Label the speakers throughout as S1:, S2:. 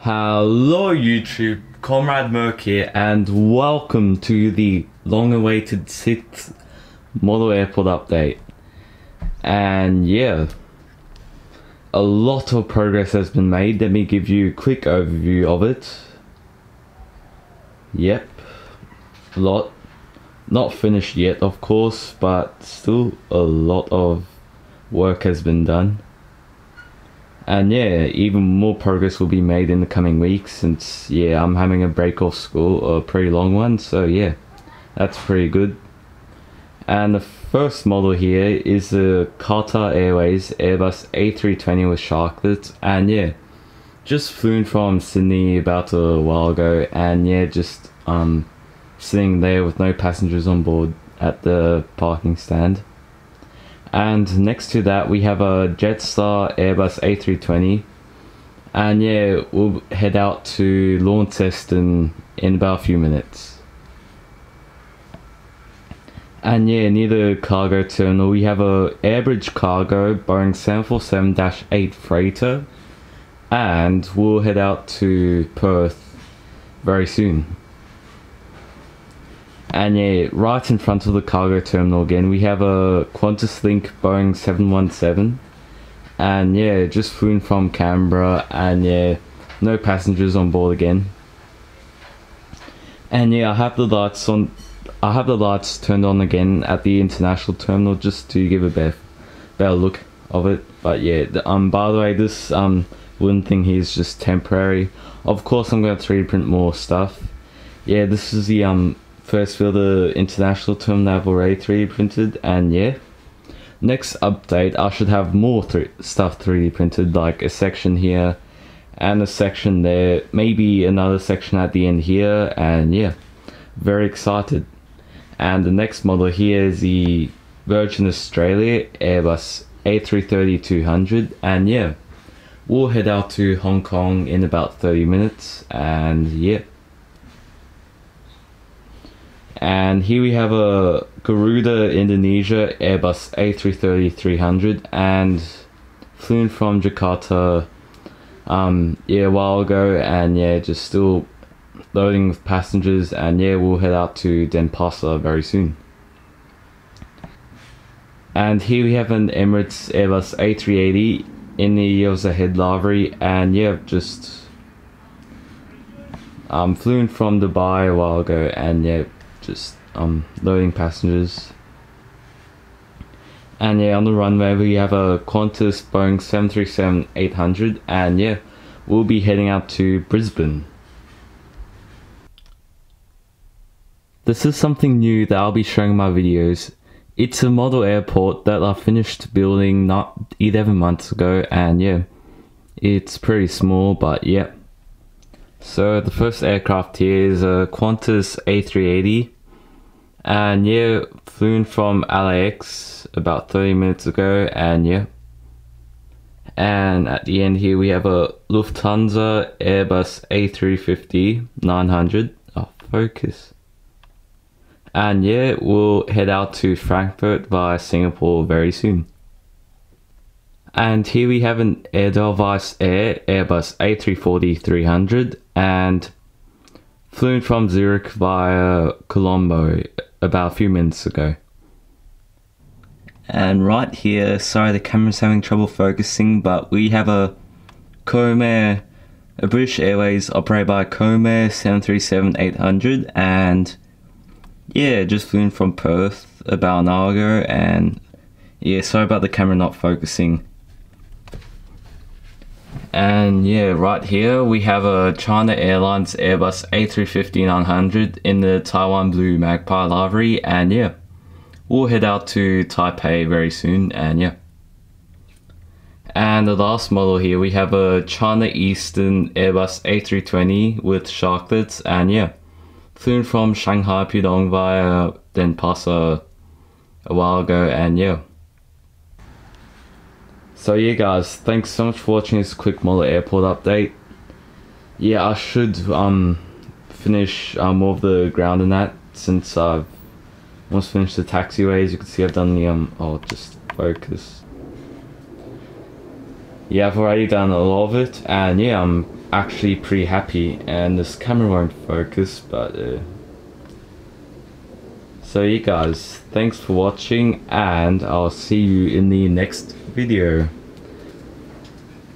S1: Hello YouTube, Comrade Merc here, and welcome to the long-awaited 6th model airport update. And yeah, a lot of progress has been made. Let me give you a quick overview of it. Yep, a lot. Not finished yet, of course, but still a lot of work has been done. And yeah, even more progress will be made in the coming weeks since, yeah, I'm having a break off school, a pretty long one, so yeah, that's pretty good. And the first model here is the Qatar Airways Airbus A380 with sharklets, and yeah, just flew in from Sydney about a while ago, and yeah, just sitting there with no passengers on board at the parking stand. And next to that we have a Jetstar Airbus A320, and yeah, we'll head out to Launceston in about a few minutes. And yeah, near the cargo terminal we have a Airbridge Cargo Boeing 747-8 freighter, and we'll head out to Perth very soon. And yeah, right in front of the cargo terminal again, we have a Qantaslink Boeing 717. And yeah, just flew in from Canberra, and yeah, no passengers on board again. And yeah, I have the lights turned on again at the international terminal just to give a better look of it. But yeah, by the way, this wooden thing here is just temporary. Of course, I'm going to 3D print more stuff. Yeah, this is the first for the international terminal I've already 3D printed, and yeah, next update I should have more stuff 3D printed, like a section here and a section there, maybe another section at the end here, and yeah, very excited. And the next model here is the Virgin Australia Airbus A330-200, and yeah, we'll head out to Hong Kong in about 30 minutes, and yeah. And here we have a Garuda Indonesia Airbus A330-300, and flew in from Jakarta yeah, a while ago, and yeah, just still loading with passengers, and yeah, we'll head out to Denpasar very soon. And here we have an Emirates Airbus A380 in the years ahead livery, and yeah, just flew in from Dubai a while ago, and yeah, just loading passengers. And yeah, on the runway we have a Qantas Boeing 737-800, and yeah, we'll be heading out to Brisbane. This is something new that I'll be showing in my videos. It's a model airport that I finished building not 11 months ago, and yeah, it's pretty small, but yeah. So the first aircraft here is a Qantas A380, and yeah, flew in from LAX about 30 minutes ago, and yeah. And at the end here we have a Lufthansa Airbus A350-900. Oh, focus. And yeah, we'll head out to Frankfurt via Singapore very soon. And here we have an Edelweiss Air Airbus A340-300, and flew in from Zurich via Colombo about a few minutes ago. And right here, sorry the camera's having trouble focusing, but we have a Comair, a British Airways operated by Comair 737-800, and yeah, just flew in from Perth about an hour ago, and yeah, sorry about the camera not focusing. And yeah, right here we have a China Airlines Airbus A350-900 in the Taiwan Blue Magpie livery, and yeah, we'll head out to Taipei very soon, and yeah. And the last model here we have a China Eastern Airbus A320 with sharklets, and yeah, flew in from Shanghai Pudong via Denpasar a while ago, and yeah. So yeah guys, thanks so much for watching this quick model airport update. Yeah, I should finish more of the ground in that, since I've almost finished the taxiways. You can see I've done the oh, just focus. Yeah, I've already done a lot of it, and yeah, I'm actually pretty happy, and this camera won't focus, but so you guys, thanks for watching, and I'll see you in the next video.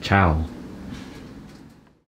S1: Ciao.